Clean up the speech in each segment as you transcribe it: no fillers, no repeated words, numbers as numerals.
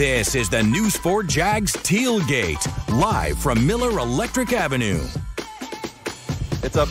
This is the News4Jax Tailgate, live from Miller Electric Avenue. It's up.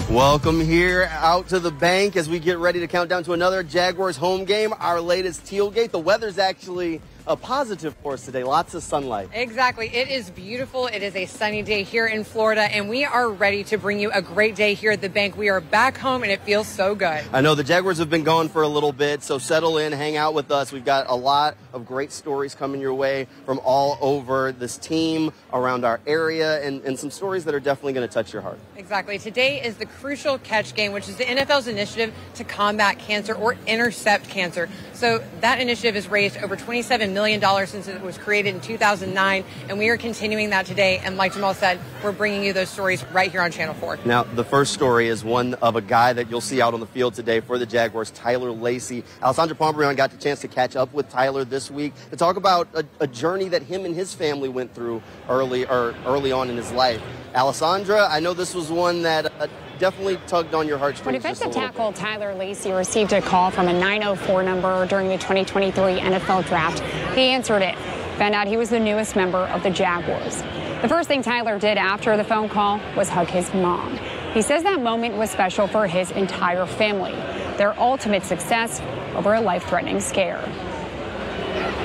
Welcome here out to the bank as we get ready to count down to another Jaguars home game, our latest tailgate. The weather's actually a positive for us today. Lots of sunlight. Exactly. It is beautiful. It is a sunny day here in Florida, and we are ready to bring you a great day here at the bank. We are back home, and it feels so good. I know the Jaguars have been gone for a little bit, so settle in, hang out with us. We've got a lot of great stories coming your way from all over this team, around our area, and some stories that are definitely going to touch your heart. Exactly. Today is the Crucial Catch Game, which is the NFL's initiative to combat cancer or intercept cancer. So that initiative has raised over $27 million since it was created in 2009, and we are continuing that today. And like Jamal said, we're bringing you those stories right here on Channel 4. Now, the first story is one of a guy that you'll see out on the field today for the Jaguars, Tyler Lacey. Alessandra Pombrion got the chance to catch up with Tyler this week to talk about a journey that him and his family went through early on in his life. Alessandra, I know this was one that definitely tugged on your heartstrings. When defensive tackle Tyler Lacey received a call from a 904 number during the 2023 NFL Draft, he answered it, found out he was the newest member of the Jaguars. The first thing Tyler did after the phone call was hug his mom. He says that moment was special for his entire family, their ultimate success over a life-threatening scare.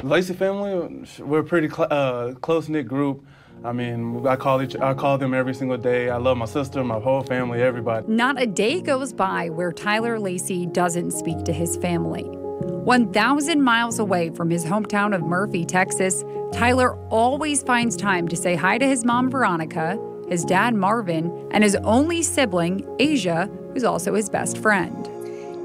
Lacey family, we're a pretty close-knit group. I mean, I call them every single day. I love my sister, my whole family, everybody. Not a day goes by where Tyler Lacey doesn't speak to his family. 1,000 miles away from his hometown of Murphy, Texas, Tyler always finds time to say hi to his mom, Veronica, his dad, Marvin, and his only sibling, Asia, who's also his best friend.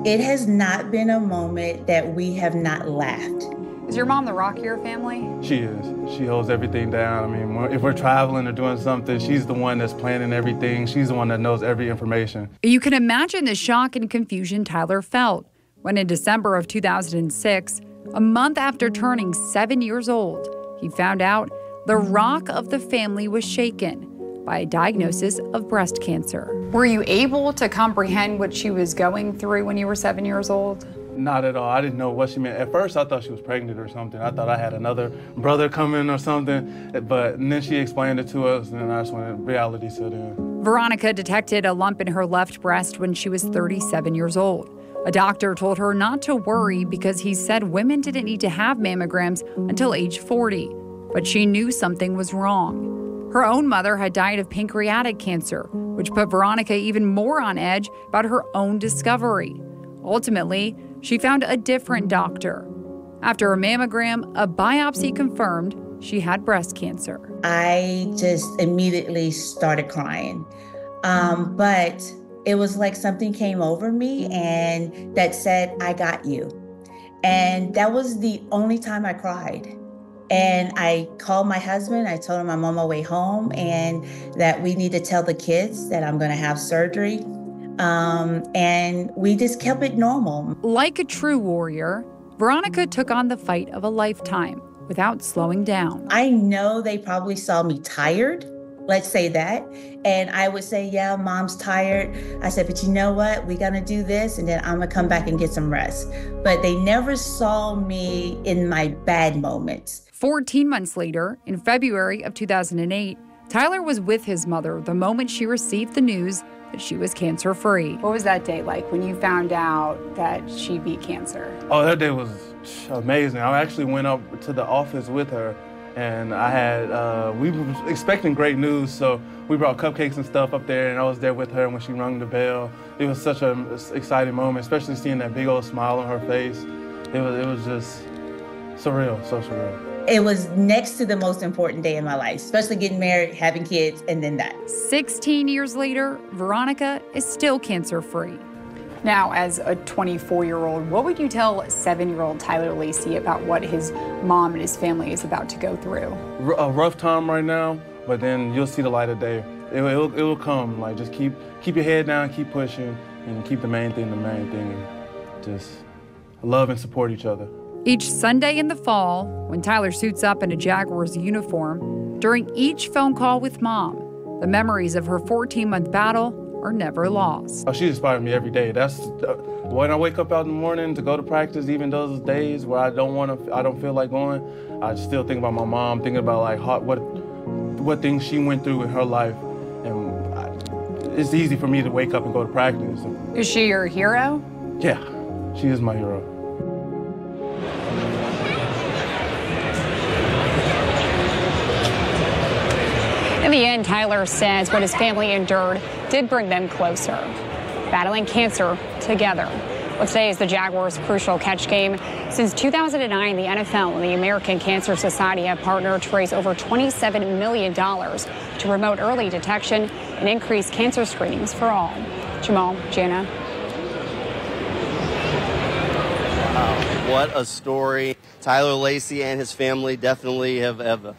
It has not been a moment that we have not laughed. Is your mom the rock of your family? She is. She holds everything down. I mean, if we're traveling or doing something, she's the one that's planning everything. She's the one that knows every information. You can imagine the shock and confusion Tyler felt when in December of 2006, a month after turning 7 years old, he found out the rock of the family was shaken by a diagnosis of breast cancer. Were you able to comprehend what she was going through when you were 7 years old? Not at all. I didn't know what she meant. At first, I thought she was pregnant or something. I thought I had another brother coming or something. And then she explained it to us, and that's when reality set in. Veronica detected a lump in her left breast when she was 37 years old. A doctor told her not to worry because he said women didn't need to have mammograms until age 40. But she knew something was wrong. Her own mother had died of pancreatic cancer, which put Veronica even more on edge about her own discovery. Ultimately, she found a different doctor. After a mammogram, a biopsy confirmed she had breast cancer. I just immediately started crying. But it was like something came over me and that said, I got you. And that was the only time I cried. And I called my husband. I told him I'm on my way home and that we need to tell the kids that I'm going to have surgery. And we just kept it normal. Like a true warrior, Veronica took on the fight of a lifetime without slowing down. I know they probably saw me tired, let's say that. And I would say, yeah, mom's tired. I said, but you know what? We're going to do this and then I'm going to come back and get some rest. But they never saw me in my bad moments. 14 months later, in February of 2008, Tyler was with his mother the moment she received the news that she was cancer-free. What was that day like when you found out that she beat cancer? Oh, that day was amazing. I actually went up to the office with her, and I had, we were expecting great news, so we brought cupcakes and stuff up there, and I was there with her when she rang the bell. It was such an exciting moment, especially seeing that big old smile on her face. It was just surreal, so surreal. It was next to the most important day in my life, especially getting married, having kids, and then that. 16 years later, Veronica is still cancer-free. Now, as a 24-year-old, what would you tell 7-year-old Tyler Lacey about what his mom and his family is about to go through? A rough time right now, but then you'll see the light of day. It will come. Like, just keep your head down, keep pushing, and keep the main thing, and just love and support each other. Each Sunday in the fall, when Tyler suits up in a Jaguars uniform, during each phone call with Mom, the memories of her 14-month battle are never lost. Oh, she inspired me every day. That's when I wake up out in the morning to go to practice, even those days where I don't feel like going, I still think about my mom, thinking about like what things she went through in her life. And it's easy for me to wake up and go to practice. Is she your hero? Yeah, she is my hero. In the end, Tyler says what his family endured did bring them closer, battling cancer together. Well, today is the Jaguars' crucial catch game. Since 2009, the NFL and the American Cancer Society have partnered to raise over $27 million to promote early detection and increase cancer screenings for all. Jamal, Jana. Wow, what a story. Tyler Lacey and his family definitely have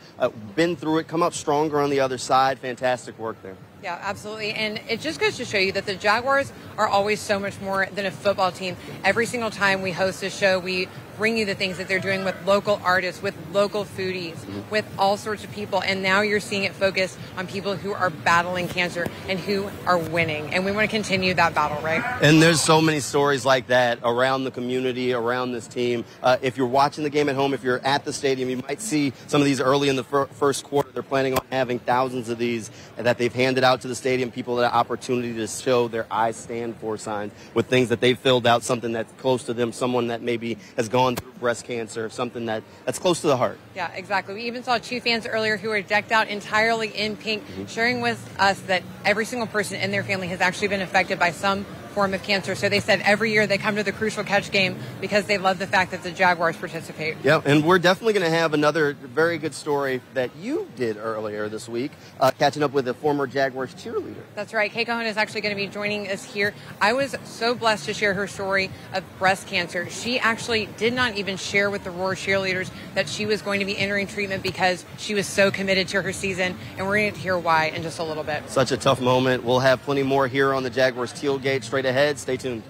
been through it, come up stronger on the other side. Fantastic work there. Yeah, absolutely. And it just goes to show you that the Jaguars are always so much more than a football team. Every single time we host a show, we bring you the things that they're doing with local artists, with local foodies, with all sorts of people. And now you're seeing it focused on people who are battling cancer and who are winning. And we want to continue that battle, right? And there's so many stories like that around the community, around this team. If you're watching the game at home, if you're at the stadium, you might see some of these early in the first quarter. They're planning on having thousands of these that they've handed out to the stadium, people an opportunity to show their I stand for signs with things that they've filled out, something that's close to them, someone that maybe has gone through breast cancer, something that's close to the heart. Yeah, exactly. We even saw two fans earlier who were decked out entirely in pink, sharing with us that every single person in their family has actually been affected by some form of cancer. So they said every year they come to the Crucial Catch game because they love the fact that the Jaguars participate. Yeah, and we're definitely going to have another very good story that you did earlier this week, catching up with a former Jaguars cheerleader. That's right. Kay Cohen is actually going to be joining us here. I was so blessed to share her story of breast cancer. She actually did not even share with the Roar cheerleaders that she was going to be entering treatment because she was so committed to her season, and we're going to hear why in just a little bit. Such a tough moment. We'll have plenty more here on the Jaguars Tailgate straight ahead. Stay tuned.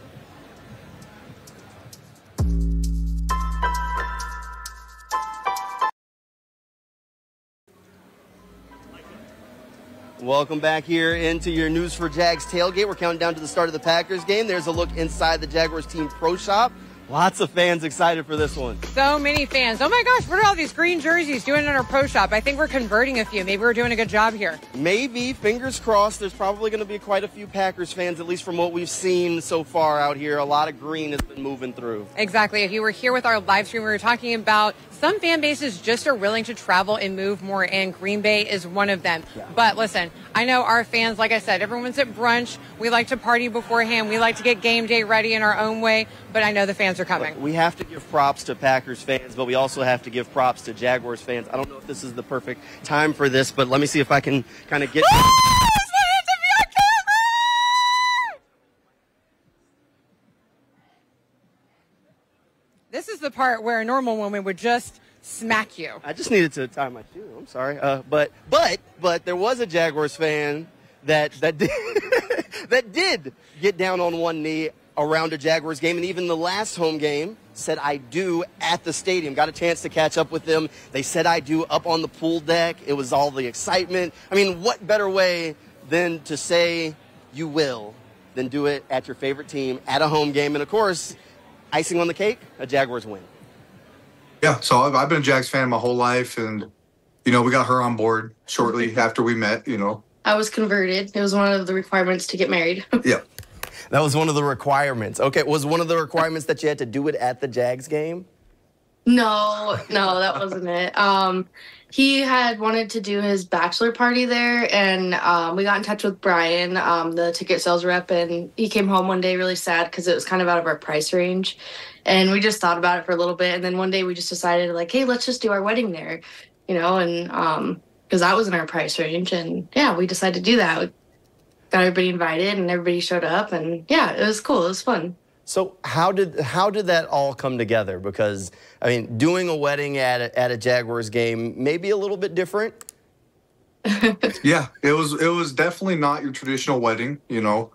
Welcome back here into your News4Jax tailgate. We're counting down to the start of the Packers game. There's a look inside the Jaguars team pro shop. Lots of fans excited for this one. So many fans. Oh my gosh, what are all these green jerseys doing in our pro shop? I think we're converting a few. Maybe we're doing a good job here. Maybe, fingers crossed. There's probably going to be quite a few Packers fans, at least from what we've seen so far out here. A lot of green has been moving through. Exactly. If you were here with our live stream, we were talking about some fan bases just are willing to travel and move more, and Green Bay is one of them. Yeah. But listen, I know our fans, like I said, everyone's at brunch. We like to party beforehand. We like to get game day ready in our own way, but I know the fans are coming. We have to give props to Packers fans, but we also have to give props to Jaguars fans. I don't know if this is the perfect time for this, but let me see if I can kind of get... This is the part where a normal woman would just smack you. I just needed to tie my shoe. I'm sorry. But there was a Jaguars fan that did, that did get down on one knee around a Jaguars game, and even the last home game said I do at the stadium. Got a chance to catch up with them. They said I do up on the pool deck. It was all the excitement. I mean, what better way than to say you will than do it at your favorite team at a home game? And of course, icing on the cake, a Jaguars win. Yeah, so I've been a Jags fan my whole life, and, you know, we got her on board shortly after we met, you know. I was converted. It was one of the requirements to get married. Yeah. That was one of the requirements. Okay, was one of the requirements that you had to do it at the Jags game? No, that wasn't it. He had wanted to do his bachelor party there, and we got in touch with Brian, the ticket sales rep, and he came home one day really sad because it was kind of out of our price range. And we just thought about it for a little bit, and then one day we just decided, like, hey, let's just do our wedding there, you know, and because that was in our price range. And, yeah, we decided to do that. We got everybody invited, and everybody showed up, and, yeah, it was cool. It was fun. So how did that all come together? Because, I mean, doing a wedding at a Jaguars game may be a little bit different. Yeah, it was definitely not your traditional wedding, you know.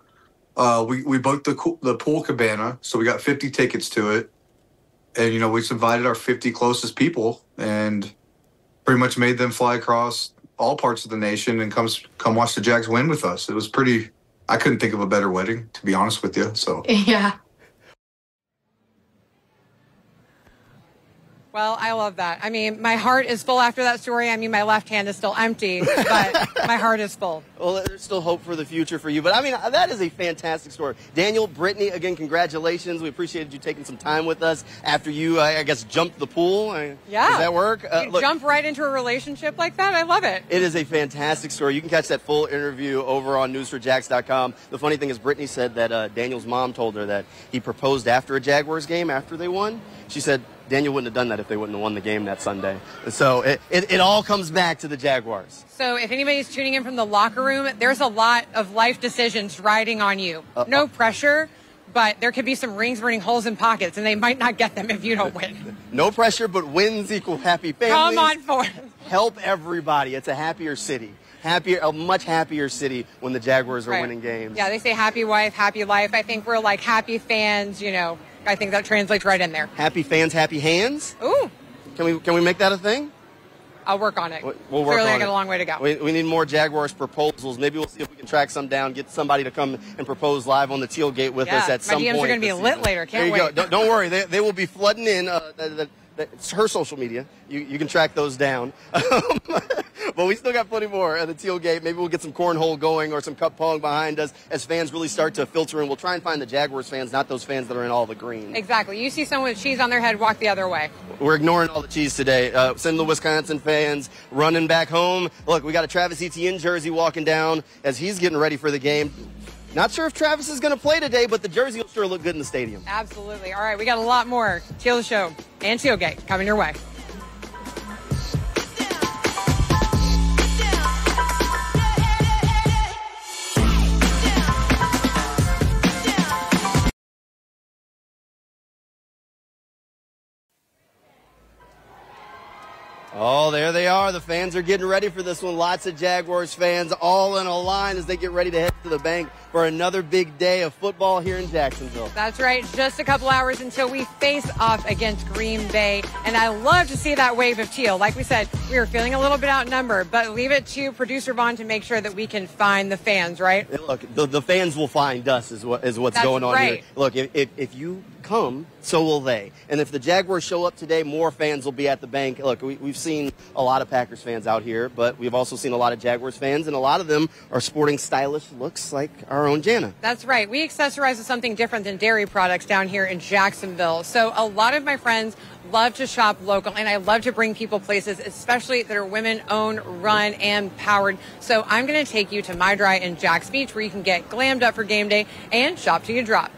We booked the pool cabana, so we got 50 tickets to it. And, you know, we just invited our 50 closest people and pretty much made them fly across all parts of the nation and come watch the Jags win with us. It was pretty I couldn't think of a better wedding, to be honest with you. So Yeah. Well, I love that. I mean, my heart is full after that story. I mean, my left hand is still empty, but my heart is full. Well, there's still hope for the future for you. But, I mean, that is a fantastic story. Daniel, Brittany, again, congratulations. We appreciated you taking some time with us after you, I guess, jumped the pool. Yeah. Does that work? You jump right into a relationship like that? I love it. It is a fantastic story. You can catch that full interview over on News4Jax.com. The funny thing is Brittany said that Daniel's mom told her that he proposed after a Jaguars game after they won. She said Daniel wouldn't have done that if they wouldn't have won the game that Sunday. So it all comes back to the Jaguars. So if anybody's tuning in from the locker room, there's a lot of life decisions riding on you. No pressure, but there could be some rings burning holes in pockets, and they might not get them if you don't win. No pressure, but wins equal happy families. Come on, Ford. Help everybody. It's a happier city. A much happier city when the Jaguars are winning games. Yeah, they say happy wife, happy life. I think we're like happy fans, you know. I think that translates right in there. Happy fans, happy hands? Ooh. Can we make that a thing? I'll work on it. We'll work Clearly, on I got it. a long way to go. We need more Jaguars proposals. Maybe we'll see if we can track some down, get somebody to come and propose live on the tailgate with us at some point. My DMs are going to be lit later. Can't wait. There you go. Don't worry. They will be flooding in. It's her social media. You can track those down. But we still got plenty more at the tailgate. Maybe we'll get some cornhole going or some cup pong behind us as fans really start to filter in. We'll try and find the Jaguars fans, not those fans that are in all the green. Exactly. You see someone with cheese on their head, walk the other way. We're ignoring all the cheese today. Send the Wisconsin fans running back home. Look, we got a Travis Etienne jersey walking down as he's getting ready for the game. Not sure if Travis is going to play today, but the jersey will sure look good in the stadium. Absolutely. All right, we got a lot more Teal the Show and Tailgate coming your way. Oh, there they are. The fans are getting ready for this one. Lots of Jaguars fans all in a line as they get ready to head to the bank for another big day of football here in Jacksonville. That's right. Just a couple hours until we face off against Green Bay. And I love to see that wave of teal. Like we said, we are feeling a little bit outnumbered, but leave it to producer Vaughn to make sure that we can find the fans, right? Look, the fans will find us is what's going on here. Look, if you come, so will they. And if the Jaguars show up today, more fans will be at the bank. Look, we've seen a lot of Packers fans out here, but we've also seen a lot of Jaguars fans, and a lot of them are sporting stylish looks like our own Jana. That's right. We accessorize with something different than dairy products down here in Jacksonville. So a lot of my friends love to shop local, and I love to bring people places, especially that are women-owned, run, and powered. So I'm going to take you to My Dry in Jax Beach, where you can get glammed up for game day and shop till you drop.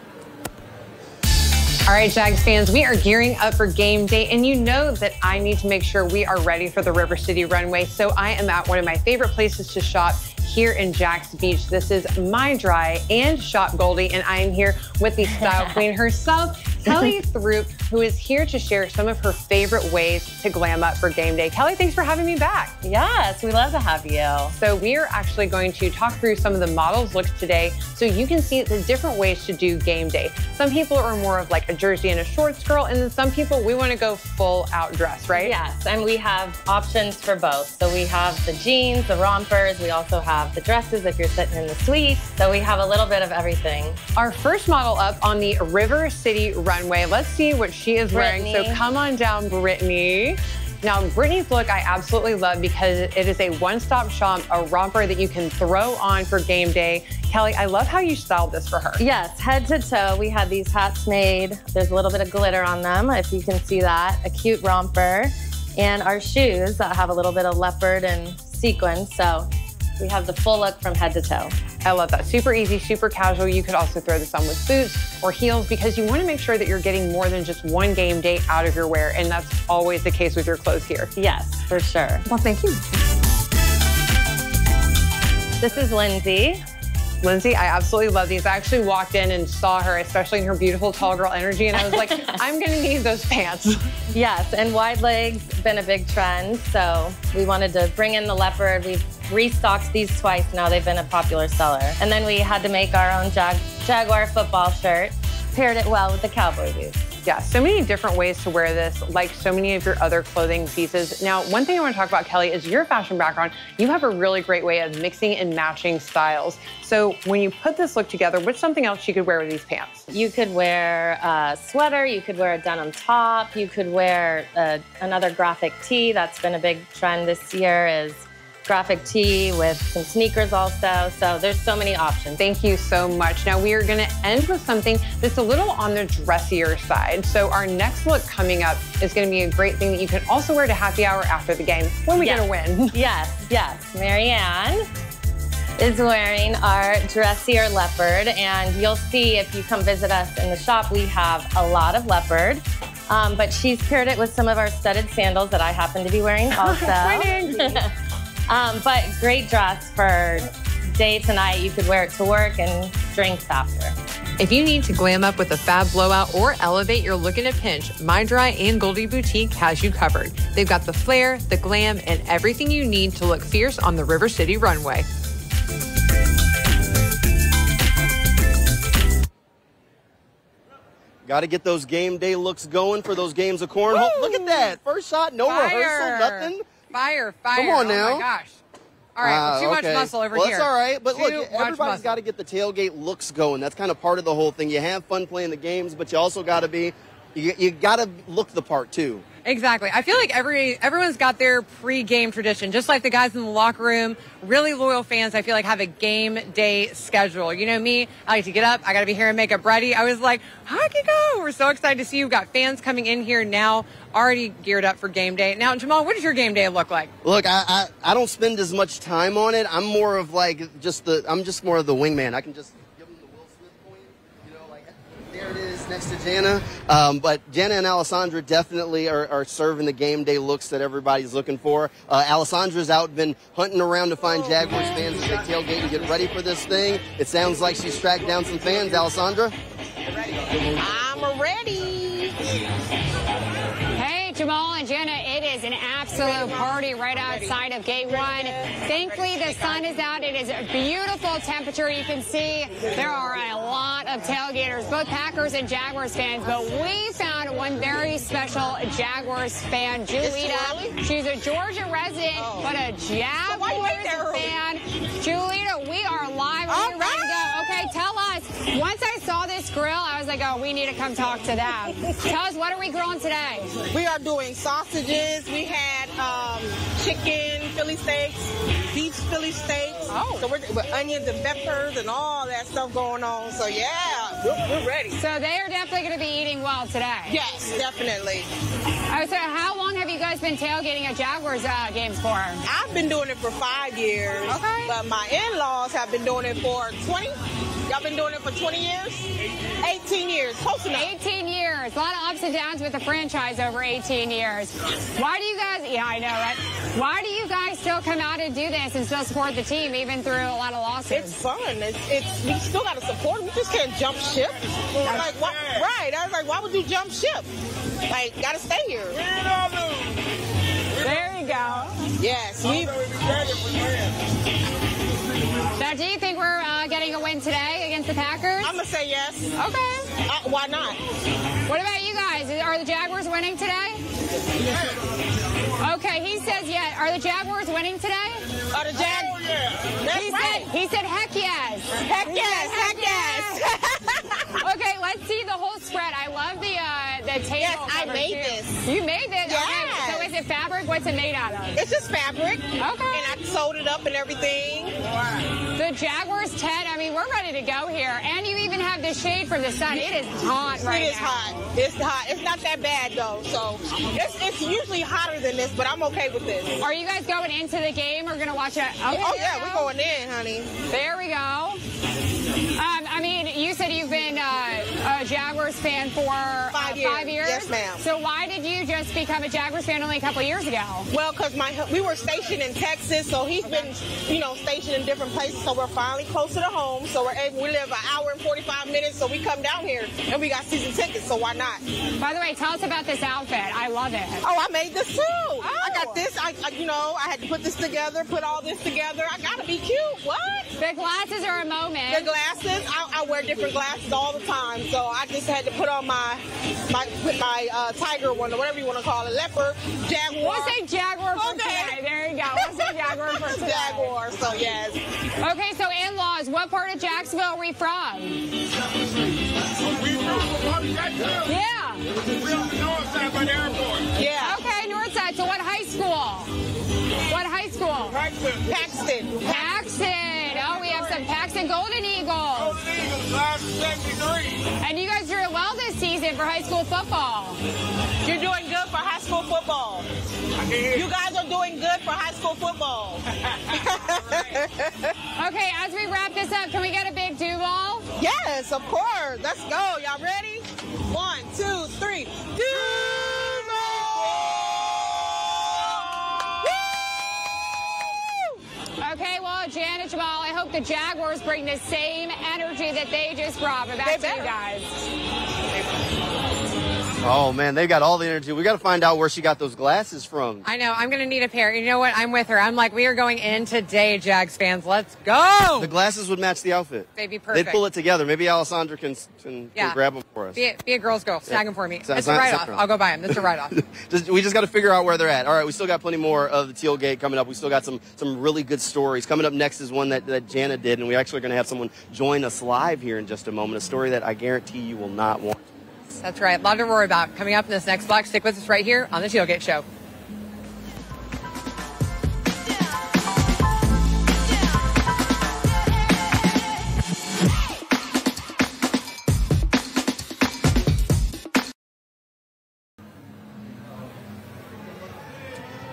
All right, Jags fans, we are gearing up for game day, and you know that I need to make sure we are ready for the River City runway. So I am at one of my favorite places to shop here in Jax Beach. This is My Dry and Shop Goldie, and I am here with the style queen herself, Kelly Throop, who is here to share some of her favorite ways to glam up for game day. Kelly, thanks for having me back. Yes, we love to have you. So we are actually going to talk through some of the models' looks today so you can see the different ways to do game day. Some people are more of like a jersey and a shorts girl, and then some people, we want to go full out dress, right? Yes, and we have options for both. So we have the jeans, the rompers, we also have the dresses if you're sitting in the suite. So we have a little bit of everything. Our first model up on the River City runway. Let's see what she is wearing. So come on down, Brittany. Now, Brittany's look I absolutely love because it is a one-stop shop, a romper that you can throw on for game day. Kelly, I love how you styled this for her. Yes, head to toe. We had these hats made. There's a little bit of glitter on them, if you can see that. A cute romper. And our shoes that have a little bit of leopard and sequins. So we have the full look from head to toe. I love that. Super easy, super casual. You could also throw this on with boots or heels because you want to make sure that you're getting more than just one game day out of your wear. And that's always the case with your clothes here. Yes, for sure. Well, thank you. This is Lindsay. Lindsay, I absolutely love these. I actually walked in and saw her, especially in her beautiful tall girl energy, and I was like, I'm gonna need those pants. Yes, and wide legs been a big trend, so we wanted to bring in the leopard. We've restocked these twice now. They've been a popular seller. And then we had to make our own Jaguar football shirt. Paired it well with the cowboy boots. Yeah, so many different ways to wear this, like so many of your other clothing pieces. Now, one thing I want to talk about, Kelly, is your fashion background. You have a really great way of mixing and matching styles. So when you put this look together, what's something else you could wear with these pants? You could wear a sweater, you could wear a denim top, you could wear another graphic tee. That's been a big trend this year, is graphic tee with some sneakers also. So there's so many options. Thank you so much. Now we are going to end with something that's a little on the dressier side. So our next look coming up is going to be a great thing that you can also wear to happy hour after the game when we get a win. Yes. Marianne is wearing our dressier leopard, and you'll see if you come visit us in the shop, we have a lot of leopard. But she's paired it with some of our studded sandals that I happen to be wearing also. But great dress for day to night. You could wear it to work and drinks after. If you need to glam up with a fab blowout or elevate your look in a pinch, My Dry and Goldie Boutique has you covered. They've got the flair, the glam, and everything you need to look fierce on the River City runway. Got to get those game day looks going for those games of cornhole. Look at that. First shot, no rehearsal, nothing. Fire. Come on now. Oh, my gosh. All right, too much muscle over here. That's all right. But look, everybody's got to get the tailgate looks going. That's kind of part of the whole thing. You have fun playing the games, but you also got to be, you got to look the part, too. Exactly. I feel like everyone's got their pre-game tradition, just like the guys in the locker room. Really loyal fans, I feel like, have a game day schedule. You know me, I like to get up. I got to be here and makeup ready. I was like, hockey go. We're so excited to see you. We've got fans coming in here now, already geared up for game day. Now, Jamal, what does your game day look like? Look, I don't spend as much time on it. I'm more of like I'm just more of the wingman. I can just give them the Will Smith point, you know, like there it is next to Jana. But Jana and Alessandra definitely are serving the game day looks that everybody's looking for. Alessandra's been hunting around to find Jaguars fans as they tailgate and get ready for this thing. It sounds like she's tracked down some fans. Alessandra? I'm ready. Hey, Jamal and Jana, it is an absolute party right outside of Gate 1. Thankfully, the sun is out. It is a beautiful temperature. You can see there are a lot of tailgaters, both Packers and Jaguars fans, but we found one very special Jaguars fan, Julita. She's a Georgia resident, but a Jaguars fan. Julita, we are live. Are you ready to go? Okay, tell us. Once I saw this grill, I was like, oh, we need to come talk to them. Tell us, what are we grilling today? We are doing sausages. We had chicken, Philly steaks, beef Philly steaks. Oh. So we're with onions and peppers and all that stuff going on. So, yeah, we're ready. So they are definitely going to be eating well today. Yes, definitely. So how long have you guys been tailgating at Jaguars games for? I've been doing it for 5 years. Okay. But my in-laws have been doing it for 20. Y'all been doing it for 20 years? 18 years. Close enough. 18 years. A lot of ups and downs with the franchise over 18 years. Why do you guys, yeah, I know, right? Why do you guys still come out and do this and still support the team even through a lot of losses? It's fun. We still got to support them. We just can't jump ship. Like, what? Right. I was like, why would you jump ship? Like, got to stay here. There you go. Yes. Now, do you think we're getting a win today against the Packers? I'm going to say yes. Okay. Why not? What about you guys? Are the Jaguars winning today? Okay, he says yes. Are the Jaguars winning today? Are the Jaguars? That's right. He said heck yes. Heck yes. Heck yes. Okay, let's see the whole spread. I love the table. Yes, I made too. this. You made this? Yes. Okay, so is it fabric? What's it made out of? It's just fabric. Okay. And I sewed it up and everything. The Jaguars 10, I mean, we're ready to go here. And you even have the shade from the sun. It is hot right now. It is hot. It's hot. It's not that bad, though. So it's usually hotter than this, but I'm okay with this. Are you guys going into the game or going to watch it? Okay, yeah, we're going in, honey. There we go. I mean, you said you've been a Jaguars fan for 5 years. 5 years? Yes, ma'am. So why did you you just become a Jaguars fan only a couple years ago? Well, because we were stationed in Texas, so he's been, stationed in different places, so we're finally closer to home. So we live an hour and 45 minutes, so we come down here, and we got season tickets, so why not? By the way, tell us about this outfit. I love it. Oh, I made this too. Oh. I got this. I had to put this together, put all this together. I got to be cute. What? The glasses are a moment. The glasses, I wear different glasses all the time, so I just had to put on my tiger one, or whatever you want to call it, leopard, jaguar. We'll say jaguar for today. There you go. We'll say jaguar for today. Jaguar, so yes. Okay, so in-laws, what part of Jacksonville are we from? Yeah. We're on the north side by the airport. Yeah. Okay, north side. So what high school? What high school? Paxton. Paxton. Oh, we have some Paxton Golden Eagles. Golden Eagles, class of 73. And you guys doing well this season for high school football. You're doing good for high school football. You guys are doing good for high school football. Okay, as we wrap this up, can we get a big Duval? Yes, of course. Let's go. Y'all ready? 1, 2, 3. Duval! Okay, well, Jana, Jamal, I hope the Jaguars bring the same energy that they just brought. But back to you guys. Oh, man, they've got all the energy. We got to find out where she got those glasses from. I know. I'm going to need a pair. You know what? I'm with her. I'm like, we are going in today, Jags fans. Let's go. The glasses would match the outfit. They'd be perfect. They'd pull it together. Maybe Alessandra can grab them for us. Be a girl's girl. Snag them for me. It's a write-off. I'll go buy them. It's a write-off. We just got to figure out where they're at. All right, we still got plenty more of the Tailgate coming up. We still got some really good stories. Coming up next is one that Jana did, and we're actually going to have someone join us live here in just a moment, a story that I guarantee you will not want. That's right. A lot to roar about. Coming up in this next block. Stick with us right here on the Tailgate Show.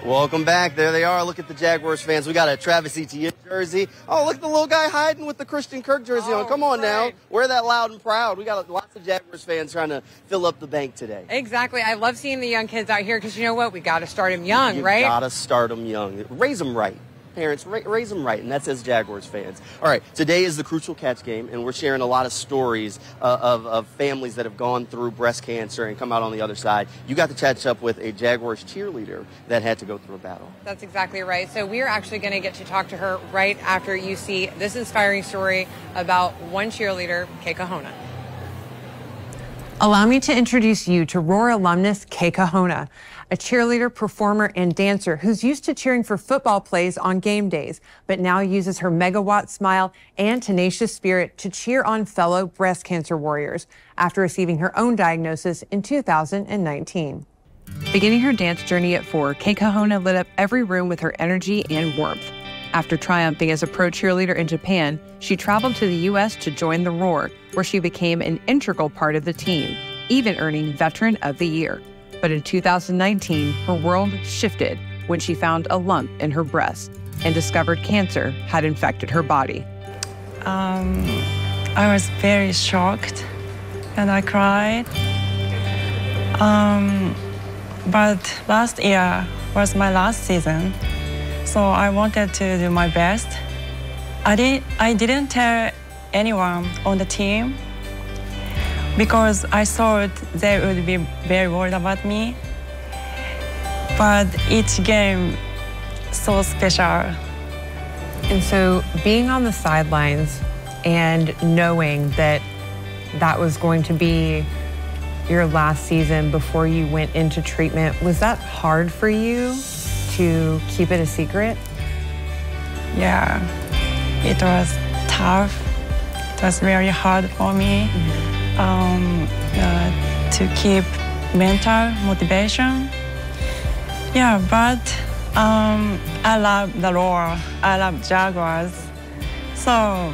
Welcome back. There they are. Look at the Jaguars fans. We got a Travis Etienne jersey. Oh, look at the little guy hiding with the Christian Kirk jersey on. Come on now. Wear that loud and proud. We got lots of Jaguars fans trying to fill up the bank today. Exactly. I love seeing the young kids out here because you know what? We got to start them young, right? You got to start them young. Raise them right. Parents, raise them right, and that's as Jaguars fans. All right, today is the Crucial Catch game, and we're sharing a lot of stories of families that have gone through breast cancer and come out on the other side. You got to catch up with a Jaguars cheerleader that had to go through a battle. That's exactly right. So we're actually going to get to talk to her right after you see this inspiring story about one cheerleader, Kay Kahona. Allow me to introduce you to Roar alumnus Kay Kahona, a cheerleader, performer, and dancer who's used to cheering for football plays on game days, but now uses her megawatt smile and tenacious spirit to cheer on fellow breast cancer warriors after receiving her own diagnosis in 2019. Beginning her dance journey at 4, Kay Kahona lit up every room with her energy and warmth. After triumphing as a pro cheerleader in Japan, she traveled to the U.S. to join the Roar, where she became an integral part of the team, even earning Veteran of the Year. But in 2019, her world shifted when she found a lump in her breast and discovered cancer had infected her body. I was very shocked and I cried. But last year was my last season, so I wanted to do my best. I didn't tell anyone on the team because I thought they would be very worried about me. But each game, so special. And so being on the sidelines and knowing that that was going to be your last season before you went into treatment, was that hard for you to keep it a secret? Yeah, it was tough. It was very hard for me to keep mental motivation. Yeah, but I love the Roar. I love Jaguars. So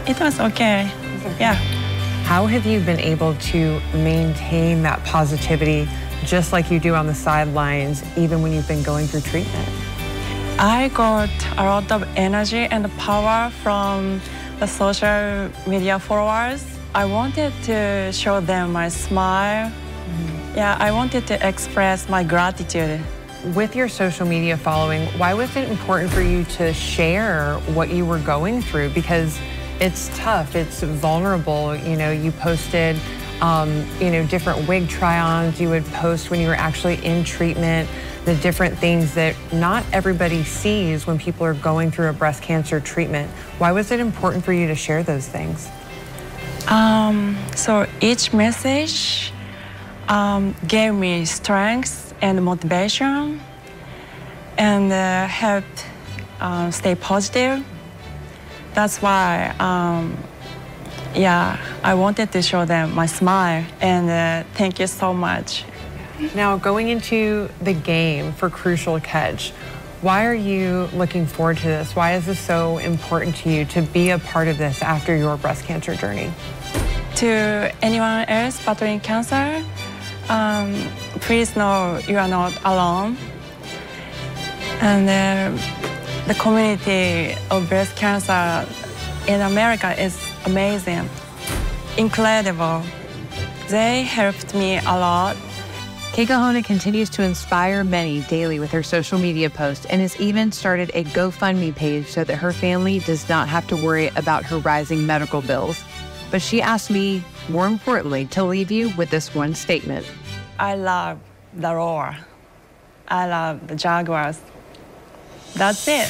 it was okay. Yeah. How have you been able to maintain that positivity just like you do on the sidelines, even when you've been going through treatment? I got a lot of energy and power from the social media followers. I wanted to show them my smile Yeah, I wanted to express my gratitude. With your social media following, why was it important for you to share what you were going through? Because it's tough, it's vulnerable. You know, you posted, different wig try-ons. You would post when you were actually in treatment, the different things that not everybody sees when people are going through a breast cancer treatment. Why was it important for you to share those things? So each message gave me strength and motivation and helped stay positive. That's why, I wanted to show them my smile and thank you so much. Now, going into the game for Crucial Catch, why are you looking forward to this? Why is this so important to you to be a part of this after your breast cancer journey? To anyone else battling cancer, please know you are not alone. And the community of breast cancer in America is amazing, incredible. They helped me a lot. Kekahona continues to inspire many daily with her social media posts and has even started a GoFundMe page so that her family does not have to worry about her rising medical bills. But she asked me, more importantly, to leave you with this one statement. I love the Roar. I love the Jaguars. That's it.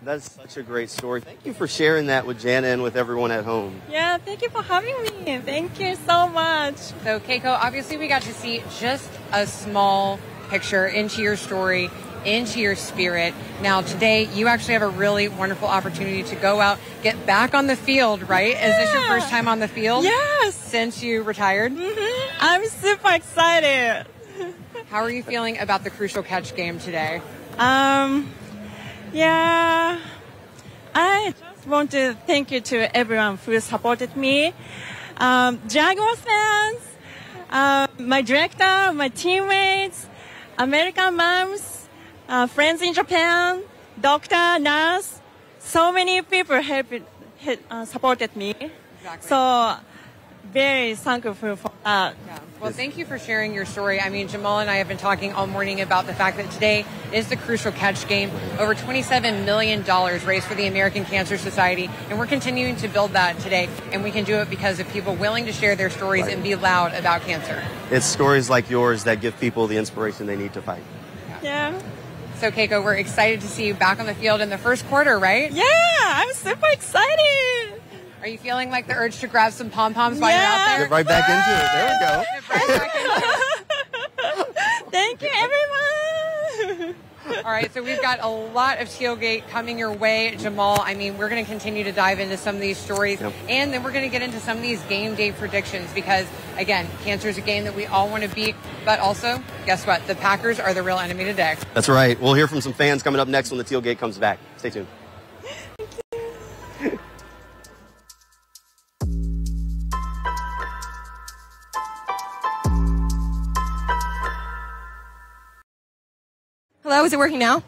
That's such a great story. Thank you for sharing that with Jana and with everyone at home. Yeah, thank you for having me. Thank you so much. So, Keiko, obviously we got to see just a small picture into your story, into your spirit. Now, today, you actually have a really wonderful opportunity to go out, get back on the field, right? Yeah. Is this your first time on the field? Yes. Since you retired? Mm-hmm. I'm super excited. How are you feeling about the Crucial Catch game today? Yeah, I just want to thank you to everyone who supported me. Jaguars fans, my director, my teammates, American moms, friends in Japan, doctor, nurse, so many people supported me. Exactly. So very thankful for that. Yeah. Well, thank you for sharing your story. I mean, Jamal and I have been talking all morning about the fact that today is the Crucial Catch game. Over $27 million raised for the American Cancer Society, and we're continuing to build that today. And we can do it because of people willing to share their stories and be loud about cancer. It's stories like yours that give people the inspiration they need to fight. Yeah. So, Keiko, we're excited to see you back on the field in the first quarter, right? Yeah, I'm super excited. Are you feeling like the urge to grab some pom-poms while you're out there? Get right back into it. There we go. Get right back into it. Thank you, everyone. All right, so we've got a lot of tailgate coming your way, Jamal. I mean, we're going to continue to dive into some of these stories, and then we're going to get into some of these game day predictions because, again, cancer is a game that we all want to beat, but also, guess what? The Packers are the real enemy today. That's right. We'll hear from some fans coming up next when the tailgate comes back. Stay tuned. Hello, is it working now?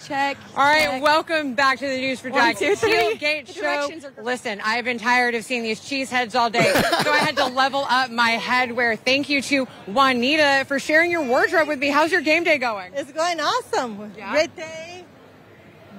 Check. All right, welcome back to the News4Jax 1, 2, 3. Tailgate Show. Listen, I've been tired of seeing these cheese heads all day, so I had to level up my headwear. Thank you to Juanita for sharing your wardrobe with me. How's your game day going? It's going awesome. Yeah? Great day.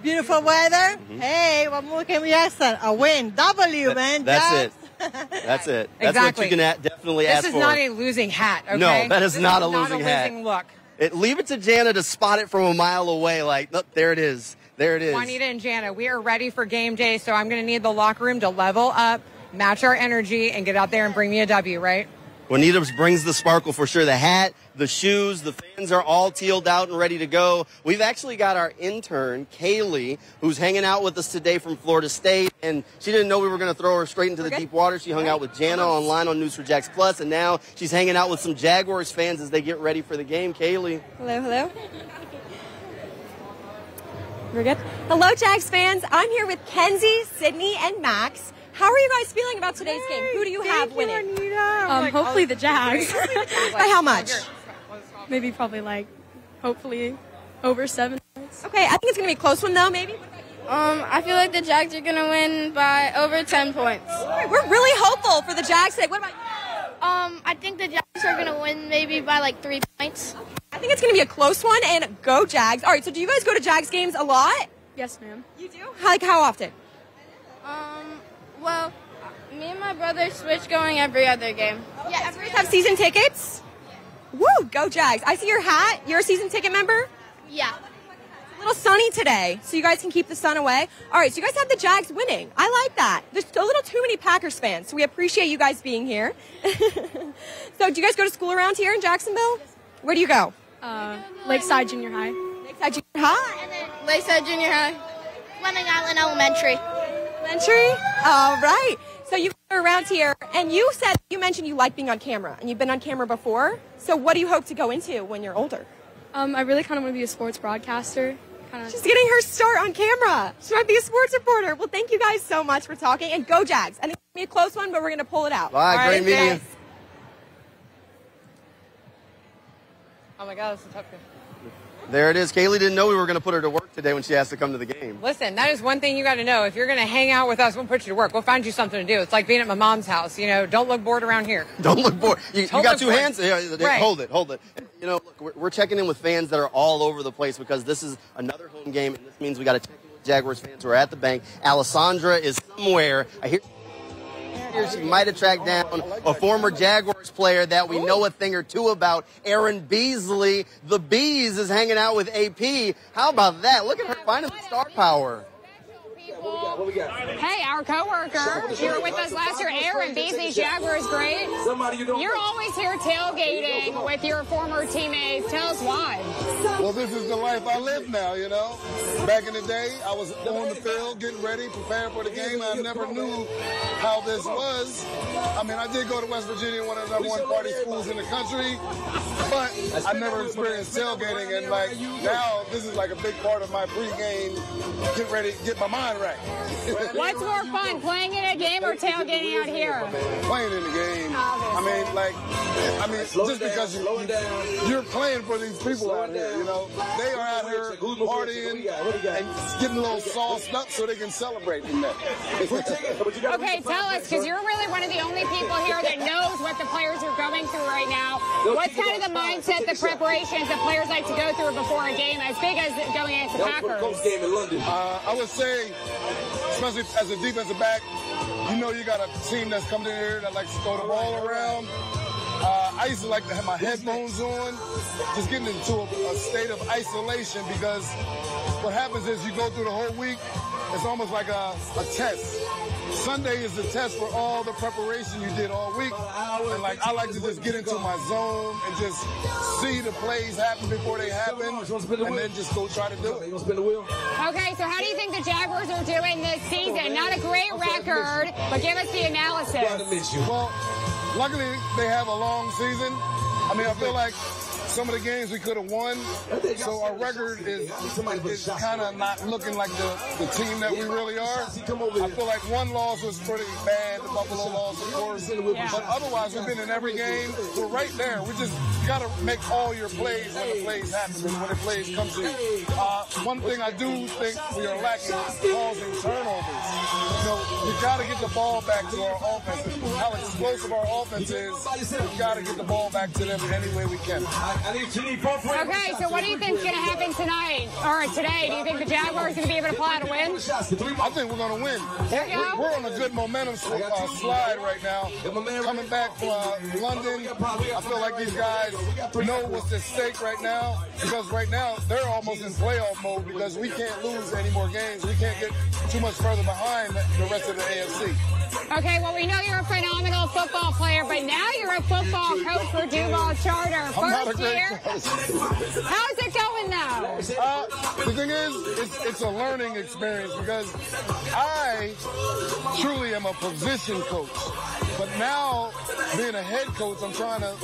Beautiful weather. Mm-hmm. Hey, what more can we ask for? A win. W, man. That's it. That's it. That's exactly. what you can definitely ask for. This is not a losing hat, okay? No, that is this not is a losing hat. Not a losing look. Leave it to Jana to spot it from a mile away. Like, look, there it is. There it is. Juanita and Jana, we are ready for game day, so I'm going to need the locker room to level up, match our energy, and get out there and bring me a W, right? Juanita brings the sparkle for sure. The hat, the shoes, the fans are all tealed out and ready to go. We've actually got our intern, Kaylee, who's hanging out with us today from Florida State. And she didn't know we were going to throw her straight into the deep water. She hung out with Jana online on News4Jax Plus. And now she's hanging out with some Jaguars fans as they get ready for the game. Kaylee. Hello, hello. We're good. Hello, Jags fans. I'm here with Kenzie, Sydney, and Max. How are you guys feeling about today's game? Who do you have winning? Hopefully the Jags. By how much? Maybe probably hopefully over 7 points. Okay, I think it's going to be a close one though, maybe. I feel like the Jags are going to win by over 10 points. All right, we're really hopeful for the Jags today. What about you? I think the Jags are going to win maybe by like 3 points. I think it's going to be a close one, and go Jags. All right, so do you guys go to Jags games a lot? Yes, ma'am. You do? Like how often? Well, me and my brother switch going every other game. Yeah, you guys have season tickets? Woo, go Jags. I see your hat. You're a season ticket member? Yeah. It's a little sunny today, so you guys can keep the sun away. All right, so you guys have the Jags winning. I like that. There's a little too many Packers fans, so we appreciate you guys being here. So do you guys go to school around here in Jacksonville? Where do you go? Lakeside Junior High. Lakeside Junior High? And then Lakeside Junior High. Fleming Island Elementary. Elementary? All right. So you are around here, and you mentioned you like being on camera, and you've been on camera before. So what do you hope to go into when you're older? I really kind of want to be a sports broadcaster. She's getting her start on camera. She might be a sports reporter. Well, thank you guys so much for talking, and go Jags. I think it's going to be a close one, but we're going to pull it out. Bye, great meeting you. Oh my God, that's a tough one. There it is. Kaylee didn't know we were going to put her to work today when she has to come to the game. Listen, that is one thing you got to know. If you're going to hang out with us, we'll put you to work. We'll find you something to do. It's like being at my mom's house. You know, don't look bored around here. Don't look bored. You got 2 hands? Yeah, right. Hold it. You know, look, we're checking in with fans that are all over the place because this is another home game, and this means we got to check in with Jaguars fans who are at the bank. Alessandra is somewhere. I hear she might have tracked down a former Jaguars player that we know a thing or two about, Aaron Beasley. The Bees is hanging out with AP. How about that? Look at her finding the star power. What we got? Hey, our coworker, you were with us last year, Aaron Beasley, Jaguars great. You're always here tailgating with your former teammates. Tell us why. Well, this is the life I live now, you know. Back in the day, I was on the field, getting ready, preparing for the game. I never knew how this was. I mean, I did go to West Virginia, one of the number 1 party schools in the country, but I never experienced tailgating. And like now, this is like a big part of my pregame, get ready, get my mind right. What's more fun, playing in a game or tailgating out here? Playing in the game. I mean, just because you're playing for these people out here, you know, they are out here partying and getting a little sauced up so they can celebrate from that. Okay, tell us, because you're really one of the only people here that knows what the players are going through right now. What's kind of the mindset, the preparations that players like to go through before a game as big as going against the Packers? I would say, especially as a defensive back, you know you got a team that's coming in here that likes to throw the ball around. I used to like to have my headphones on, just getting into a state of isolation, because what happens is you go through the whole week, it's almost like a test. Sunday is the test for all the preparation you did all week. And like, I like to just get into my zone and just see the plays happen before they happen, and then just go try to do it. Okay, so how do you think the Jaguars are doing this season? Not a great record, but give us the analysis. Well, luckily they have a long season. I mean, I feel like some of the games we could have won, so our record is kind of not looking like the team that we really are. I feel like one loss was pretty bad, the Buffalo loss, of course, but otherwise we've been in every game. We're right there. We just got to make all your plays when the plays happen, when the plays come to you. One thing I do think we are lacking is causing turnovers. So we got to get the ball back to our offense. How explosive our offense is, we got to get the ball back to them any way we can. Okay, so what do you think is going to happen tonight, or today? Do you think the Jaguars are going to be able to pull out a win? I think we're going to win. We're on a good momentum slide right now. Coming back from London, I feel like these guys know what's at stake right now, because right now they're almost in playoff mode, because we can't lose any more games. We can't get too much further behind the rest of the AFC. Okay, well, we know you're a phenomenal football player, but now you're a football coach for Duval Charter. First year. How's it going now? The thing is, it's a learning experience, because I truly am a position coach. But now, being a head coach, I'm trying to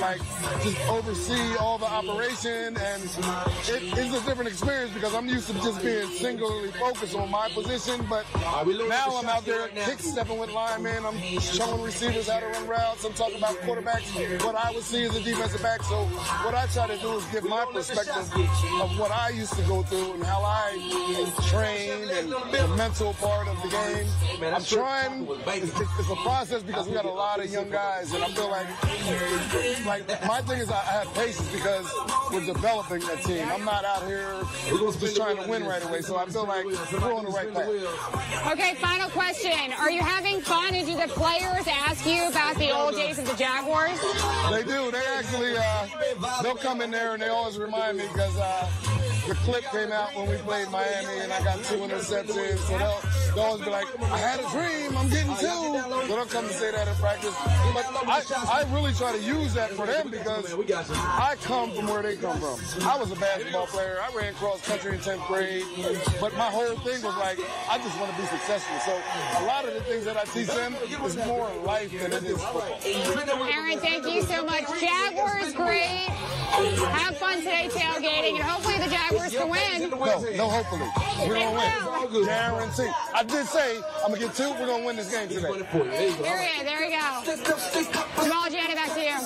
just oversee all the operation, and it's a different experience, because I'm used to just being singularly focused on my position. But now I'm out there kick stepping with linemen, saying I'm showing receivers how to run routes. I'm talking about quarterbacks, what I would see as a defensive back. So what I try to do is give my perspective of what I used to go through and how I trained and the mental part of the game. I'm trying, it's a process because we got a lot of young guys, and I feel like my thing is I have patience because we're developing that team. I'm not out here just trying to win right away, so I feel like we're on the right path. Okay, final question. Are you having fun, and do the players ask you about the old days of the Jaguars? They do. They actually, they'll come in there and they always remind me because the clip came out when we played Miami and I got 2 interceptions. So they'll always be like, I had a dream, I'm getting 2. So they'll come to say that in practice. But I really try to use that for them because I come from where they come from. I was a basketball player. I ran cross country in 10th grade. But my whole thing was like, I just want to be successful. So a lot of the things that I teach them is more life than it is football. Aaron, thank you so much. Jaguars, great. Have fun today tailgating, and hopefully the Jaguars can win. No, hopefully. We're going to win. Guarantee. I did say I'm going to get 2. We're going to win this game today. Period. There we go. Jamal, Jana, back to you.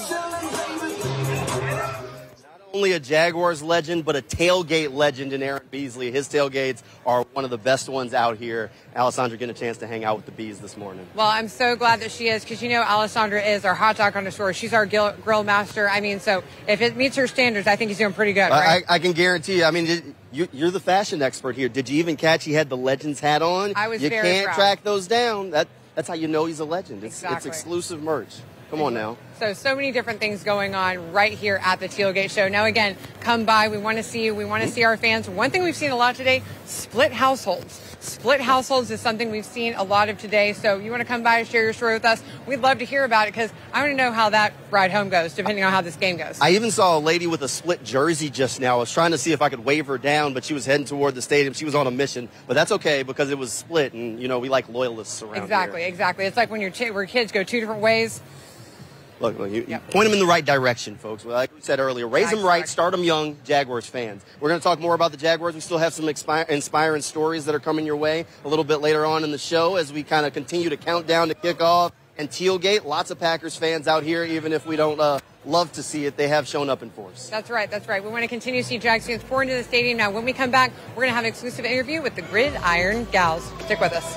Only a Jaguars legend, but a tailgate legend in Aaron Beasley. His tailgates are one of the best ones out here. Alessandra getting a chance to hang out with the Bees this morning. Well, I'm so glad that she is, because you know Alessandra is our hot dog connoisseur. She's our grill master. I mean, so if it meets her standards, I think he's doing pretty good, right? I can guarantee you. I mean, you're the fashion expert here. Did you even catch he had the Legends hat on? I was You very can't proud. track those down. That's how you know he's a legend. It's Exactly. exclusive merch. Come on now. So many different things going on right here at the Tailgate Show. Now, again, come by. We want to see you. We want to see our fans. One thing we've seen a lot today, split households. Split households is something we've seen a lot of today. So you want to come by and share your story with us? We'd love to hear about it because I want to know how that ride home goes, depending on how this game goes. I even saw a lady with a split jersey just now. I was trying to see if I could wave her down, but she was heading toward the stadium. She was on a mission, but that's okay because it was split, and, you know, we like loyalists around Exactly. It's like when where kids go 2 different ways. Look, you point them in the right direction, folks. Like we said earlier, raise them right, start them young, Jaguars fans. We're going to talk more about the Jaguars. We still have some inspiring stories that are coming your way a little bit later on in the show as we kind of continue to count down to kickoff and tailgate. Lots of Packers fans out here, even if we don't love to see it. They have shown up in force. That's right. We want to continue to see Jags fans pour into the stadium. Now, when we come back, we're going to have an exclusive interview with the Gridiron Gals. Stick with us.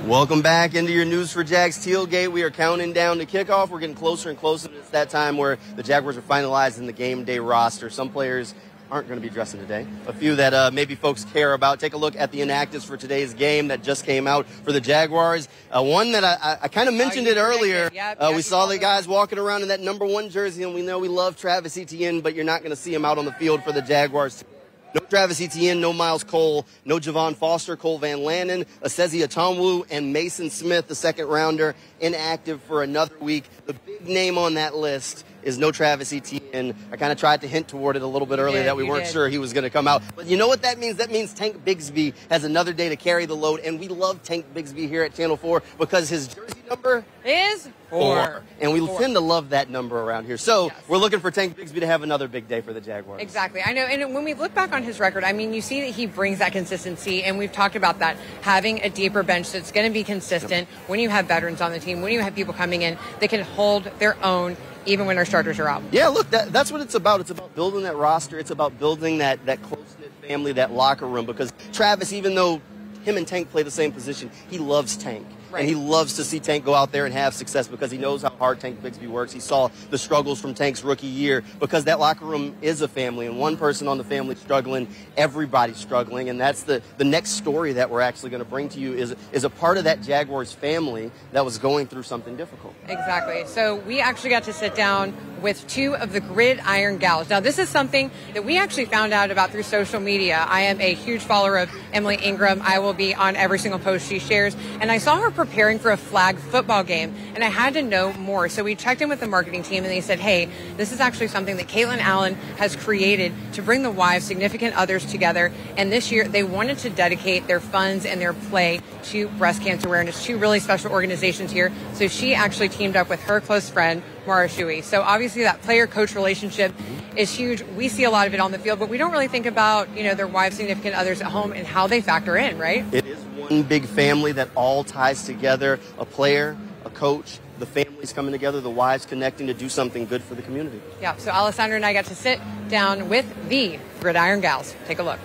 Welcome back into your News4Jax tailgate. We are counting down to kickoff. We're getting closer and closer. It's that time where the Jaguars are finalizing the game day roster. Some players aren't going to be dressing today. A few that maybe folks care about. Take a look at the inactives for today's game that just came out for the Jaguars. One that I kind of mentioned it earlier. We saw the guys walking around in that number 1 jersey, and we know we love Travis Etienne, but you're not going to see him out on the field for the Jaguars. No Travis Etienne, no Miles Cole, no Javon Foster, Cole Van Lanen, Asezi Atonwu, and Mason Smith, the second rounder, inactive for another week. The big name on that list is no Travis Etienne. I kind of tried to hint toward it a little bit earlier that we weren't sure he was going to come out. But you know what that means? That means Tank Bigsby has another day to carry the load, and we love Tank Bigsby here at Channel 4 because his jersey number is 4. And we tend to love that number around here. So we're looking for Tank Bigsby to have another big day for the Jaguars. Exactly. I know. And when we look back on his record, I mean, you see that he brings that consistency, and we've talked about that, having a deeper bench that's going to be consistent when you have veterans on the team, when you have people coming in that can hold their own even when our starters are out. Yeah, look, that's what it's about. It's about building that roster. It's about building that close-knit family, that locker room, because Travis, even though him and Tank play the same position, he loves Tank. Right. And he loves to see Tank go out there and have success because he knows how hard Tank Bigsby works. He saw the struggles from Tank's rookie year because that locker room is a family, and one person on the family struggling, everybody's struggling. And that's the next story that we're actually going to bring to you is a part of that Jaguars family that was going through something difficult. Exactly. So we actually got to sit down with two of the Gridiron Gals. Now, this is something that we actually found out about through social media. I am a huge follower of Emily Ingram. I will be on every single post she shares. And I saw her preparing for a flag football game, and I had to know more. So we checked in with the marketing team, and they said, hey, this is actually something that Caitlin Allen has created to bring the wives, significant others together. And this year, they wanted to dedicate their funds and their play to breast cancer awareness, two really special organizations here. So she actually teamed up with her close friend, Mara Shui. So obviously that player-coach relationship is huge. We see a lot of it on the field, but we don't really think about, you know, their wives, significant others at home and how they factor in, right? It is one big family that all ties together. A player, a coach, the families coming together, the wives connecting to do something good for the community. Yeah, so Alessandra and I got to sit down with the Gridiron Gals. Take a look.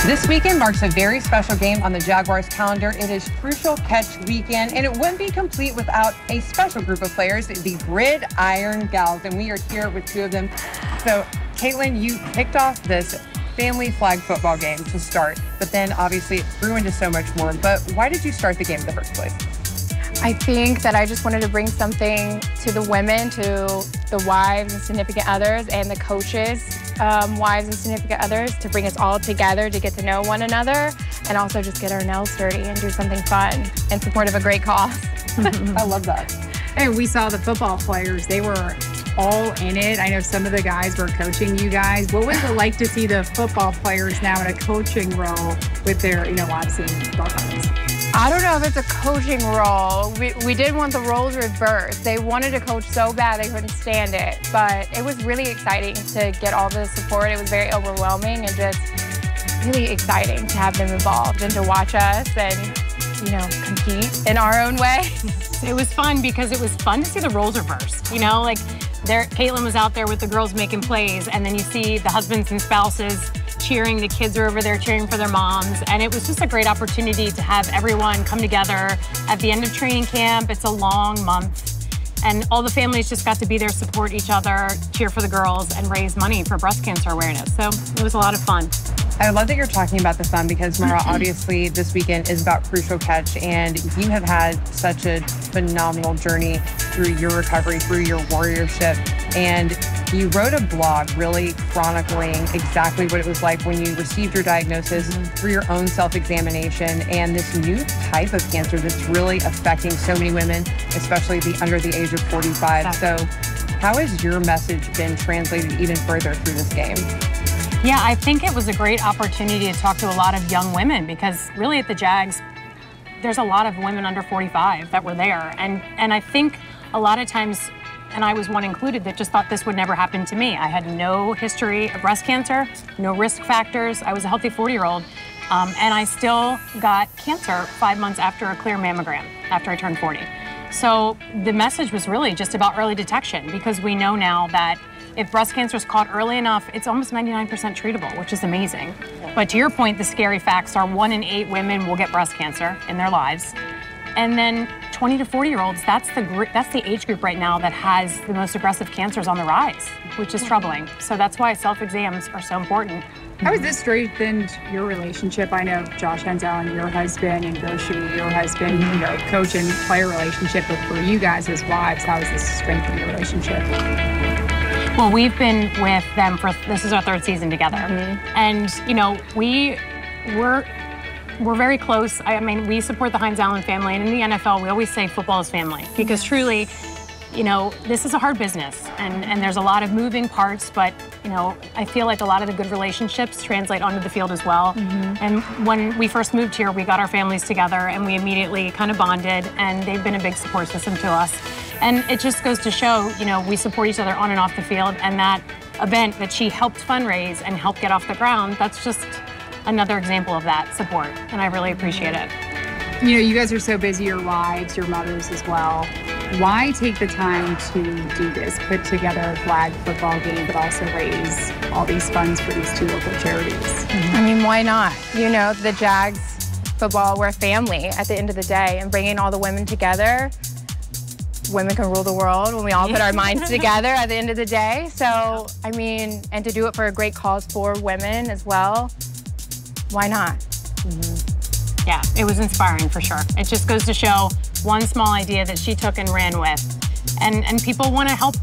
This weekend marks a very special game on the Jaguars calendar. It is Crucial Catch Weekend, and it wouldn't be complete without a special group of players, the Gridiron Gals, and we are here with two of them. So, Caitlin, you kicked off this family flag football game to start, but then obviously it grew into so much more. But why did you start the game in the first place? I think that I just wanted to bring something to the women, to the wives and significant others, and the coaches, wives and significant others, to bring us all together to get to know one another, and also just get our nails dirty and do something fun in support of a great cause. I love that. And we saw the football players, they were all in it. I know some of the guys were coaching you guys. What was it like to see the football players now in a coaching role with their, you know, wives and girlfriends? I don't know if it's a coaching role. We did want the roles reversed. They wanted to coach so bad they couldn't stand it. But it was really exciting to get all the support. It was very overwhelming and just really exciting to have them involved and to watch us and, you know, compete in our own way. It was fun because it was fun to see the roles reversed. You know, like Caitlin was out there with the girls making plays, and then you see the husbands and spouses cheering. The kids are over there cheering for their moms, and it was just a great opportunity to have everyone come together at the end of training camp. It's a long month, and all the families just got to be there, support each other, cheer for the girls, and raise money for breast cancer awareness. So it was a lot of fun. I love that you're talking about the fun because, Mara, obviously this weekend is about Crucial Catch, and you have had such a phenomenal journey through your recovery, through your warriorship, and you wrote a blog really chronicling exactly what it was like when you received your diagnosis, through your own self-examination, and this new type of cancer that's really affecting so many women, especially under the age of 45. So how has your message been translated even further through this game? Yeah, I think it was a great opportunity to talk to a lot of young women because really at the Jags, there's a lot of women under 45 that were there. And I think a lot of times, and I was one included, that just thought this would never happen to me. I had no history of breast cancer, no risk factors. I was a healthy 40-year-old. And I still got cancer 5 months after a clear mammogram, after I turned 40. So the message was really just about early detection because we know now that if breast cancer is caught early enough, it's almost 99% treatable, which is amazing. But to your point, the scary facts are 1 in 8 women will get breast cancer in their lives. And then 20 to 40-year-olds, that's the age group right now that has the most aggressive cancers on the rise, which is troubling. So that's why self-exams are so important. How has this strengthened your relationship? I know Josh Henzel, your husband, and Gershie, your husband, you know, coach and player relationship, but for you guys as wives, how has this strengthened your relationship? Well, we've been with them this is our 3rd season together. And, you know, we're very close. I mean, we support the Hines Allen family, and in the NFL, we always say football is family because truly, you know, this is a hard business and there's a lot of moving parts, but, you know, I feel like a lot of the good relationships translate onto the field as well. And when we first moved here, we got our families together and we immediately kind of bonded, and they've been a big support system to us. And it just goes to show, you know, we support each other on and off the field, and that event that she helped fundraise and help get off the ground, that's just another example of that support, and I really appreciate it. You know, you guys are so busy, your wives, your mothers as well. Why take the time to do this, put together a flag football game, but also raise all these funds for these 2 local charities? I mean, why not? You know, the Jags football, we're family at the end of the day, and bringing all the women together, women can rule the world when we all put our minds together at the end of the day. So, I mean, and to do it for a great cause for women as well, why not? Yeah, it was inspiring for sure. It just goes to show one small idea that she took and ran with. And people want to help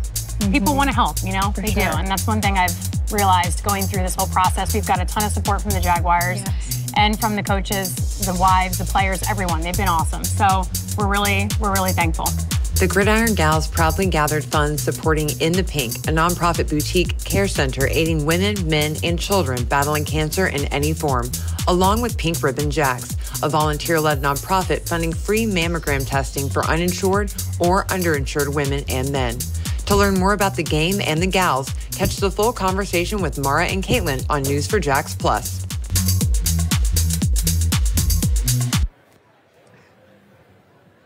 People want to help, you know, they do. And that's one thing I've realized going through this whole process. We've got a ton of support from the Jaguars and from the coaches, the wives, the players, everyone. They've been awesome. So we're really thankful. The Gridiron Gals proudly gathered funds supporting In the Pink, a nonprofit boutique care center aiding women, men, and children battling cancer in any form, along with Pink Ribbon Jax, a volunteer-led nonprofit funding free mammogram testing for uninsured or underinsured women and men. To learn more about the game and the gals, catch the full conversation with Mara and Caitlin on News4Jax Plus.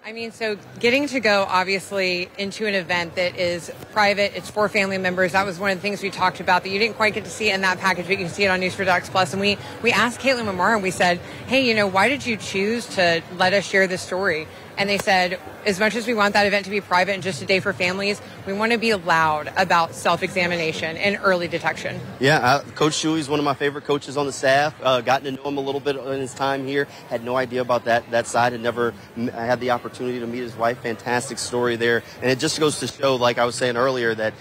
I mean, so getting to go, obviously, into an event that is private, it's for family members. That was one of the things we talked about that you didn't quite get to see in that package, but you can see it on News4Jax Plus. And we asked Caitlin and Mara, and we said, hey, you know, why did you choose to let us share this story? And they said, as much as we want that event to be private and just a day for families, we want to be loud about self-examination and early detection. Yeah, Coach Shuey's one of my favorite coaches on the staff. Gotten to know him a little bit in his time here. Had no idea about that side. Had never had the opportunity to meet his wife. Fantastic story there. And it just goes to show, like I was saying earlier, that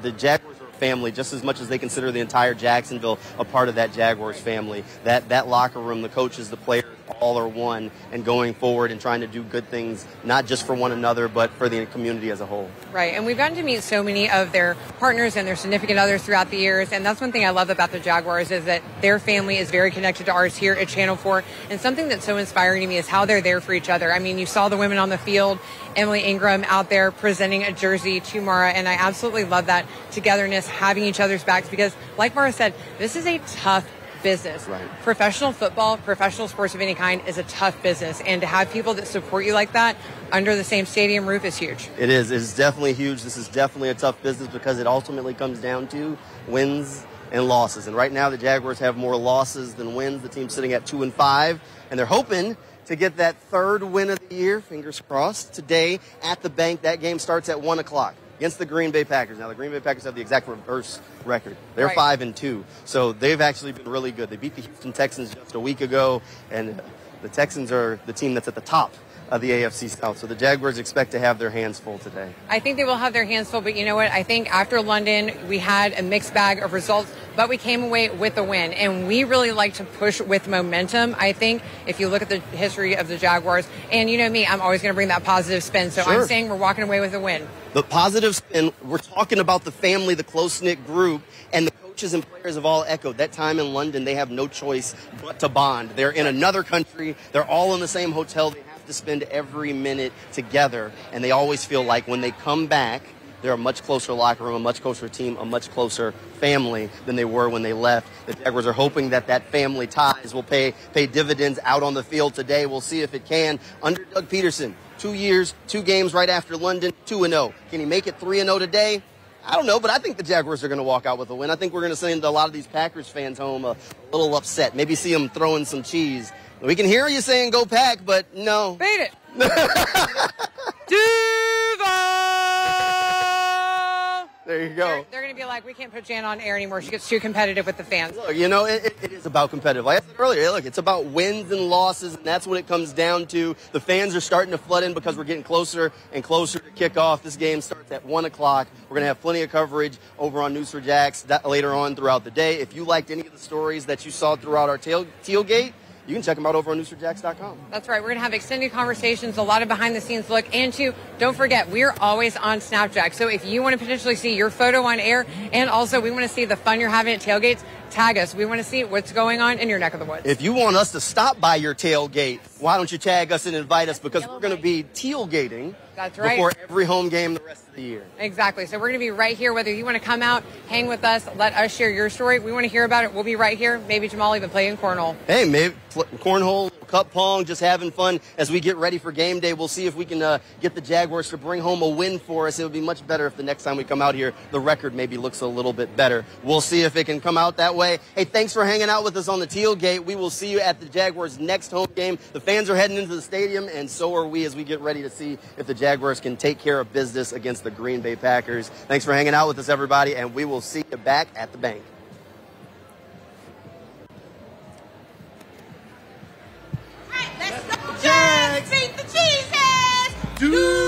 the Jaguars are a family just as much as they consider the entire Jacksonville a part of that Jaguars family. That locker room, the coaches, the players, all are one, and going forward and trying to do good things, not just for one another, but for the community as a whole. Right, and we've gotten to meet so many of their partners and their significant others throughout the years, and that's one thing I love about the Jaguars is that their family is very connected to ours here at Channel 4, and something that's so inspiring to me is how they're there for each other. I mean, you saw the women on the field, Emily Ingram out there presenting a jersey to Mara, and I absolutely love that togetherness, having each other's backs, because like Mara said, this is a tough business. Right. Professional football, professional sports of any kind is a tough business, and to have people that support you like that under the same stadium roof is huge. It is. It's definitely huge. This is definitely a tough business because it ultimately comes down to wins and losses. And right now the Jaguars have more losses than wins. The team's sitting at 2-5, and they're hoping to get that third win of the year. Fingers crossed. Today at the bank, that game starts at 1 o'clock. Against the Green Bay Packers. Now, the Green Bay Packers have the exact reverse record. They're 5-2, so they've actually been really good. They beat the Houston Texans just a week ago, and the Texans are the team that's at the top of the AFC South. So the Jaguars expect to have their hands full today. I think they will have their hands full, but you know what? I think after London, we had a mixed bag of results, but we came away with a win, and we really like to push with momentum. I think if you look at the history of the Jaguars, and you know me, I'm always going to bring that positive spin, so I'm saying we're walking away with a win. The positive spin, we're talking about the family, the close-knit group, and the coaches and players have all echoed. That time in London, they have no choice but to bond. They're in another country. They're all in the same hotel. They have to spend every minute together, and they always feel like when they come back, they're a much closer locker room, a much closer team, a much closer family than they were when they left. The Jaguars are hoping that family ties will pay dividends out on the field today. We'll see if it can. Under Doug Peterson, 2 years, 2 games right after London, 2-0. Can he make it 3-0 today? I don't know, but I think the Jaguars are going to walk out with a win. I think we're going to send a lot of these Packers fans home a little upset. Maybe see them throwing some cheese. We can hear you saying go Pack, but no. Beat it. Duval! There you go. They're going to be like, we can't put Jana on air anymore. She gets too competitive with the fans. Look, you know, it is about competitive. Like I said earlier, look, it's about wins and losses, and that's what it comes down to. The fans are starting to flood in because we're getting closer and closer to kickoff. This game starts at 1 o'clock. We're going to have plenty of coverage over on News4Jax later on throughout the day. If you liked any of the stories that you saw throughout our tailgate, you can check them out over on News4Jax.com. That's right. We're going to have extended conversations, a lot of behind-the-scenes look. And, two, don't forget, we're always on Snapchat. So if you want to potentially see your photo on air, and also we want to see the fun you're having at tailgates, tag us. We want to see what's going on in your neck of the woods. If you want us to stop by your tailgate, why don't you tag us and invite us? Because we're going to be tailgating before every home game the rest of the year. Exactly. So we're going to be right here. Whether you want to come out, hang with us, let us share your story. We want to hear about it. We'll be right here. Maybe Jamal even playing cornhole. Hey, maybe cornhole, cup pong, just having fun as we get ready for game day. We'll see if we can get the Jaguars to bring home a win for us. It would be much better if the next time we come out here, the record maybe looks a little bit better. We'll see if it can come out that way. Hey, thanks for hanging out with us on the tailgate. We will see you at the Jaguars' next home game. The fans are heading into the stadium, and so are we as we get ready to see if the Jaguars can take care of business against the Green Bay Packers. Thanks for hanging out with us, everybody, and we will see you back at the bank. Jags! Beat the Cheeseheads!